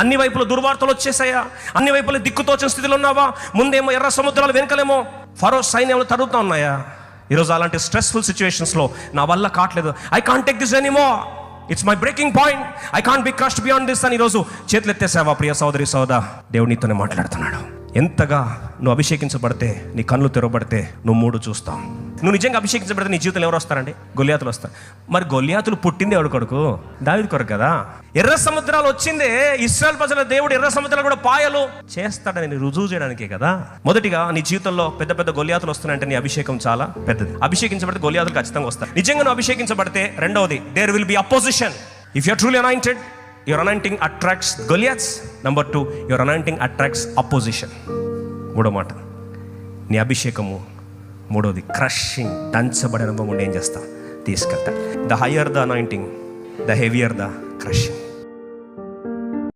అన్ని వైపుల దుర్వార్తలు వచ్చేసాయా? అన్ని వైపుల దిక్కుతోచిన స్థితిలో ఉన్నావా? ముందేమో ఎర్ర సముద్రాలు, వెనకలేమో ఫరో సైన్యాలు తరుగుతూ ఉన్నాయా? ఈరోజు అలాంటి స్ట్రెస్ఫుల్ సిచ్యువేషన్స్లో నా వల్ల కావట్లేదు, I can't take this anymore, it's my breaking point, I can't be crushed beyond this అని ఈరోజు చేతులు ఎత్తేసావా? ప్రియ సోదరి సోదరా, దేవుడు నీతోనే మాట్లాడుతున్నాడు. ఎంతగా నువ్వు అభిషేకించబడితే, నీ కళ్ళు తెరవబడితే నువ్వు 3 చూస్తావు. నువ్వు నిజంగా అభిషేకించబడితే నీ జీవితంలో ఎవరు వస్తారండి? గొల్లియాతులు వస్తారు. మరి గొల్లియాతులు పుట్టింది ఎవడు కొడుకు? దావీదు కొరకు కదా. ఎర్ర సముద్రాలు వచ్చిందే ఇశ్రాయేల్ ప్రజల దేవుడు ఎర్ర సముద్రాలు కూడా పాయలు చేస్తాడని రుజువు చేయడానికే కదా. మొదటిగా నీ జీవితంలో పెద్ద పెద్ద గొల్లియాతులు వస్తున్నాయంటే నీ అభిషేకం చాలా పెద్దది. అభిషేకించబడితే గొల్లియాతులు ఖచ్చితంగా వస్తాయి. నిజంగా నువ్వు అభిషేకించబడితే రెండవది, there will be opposition. If you are truly anointed, your anointing attracts Goliaths. Number 2, your anointing attracts opposition. మూడో మాట, నీ అభిషేకము మూడోది క్రషింగ్, దంచబడే అనుభవం ఉండి ఏం చేస్తా? తీసుకెళ్తా. The higher the anointing, the heavier the crushing.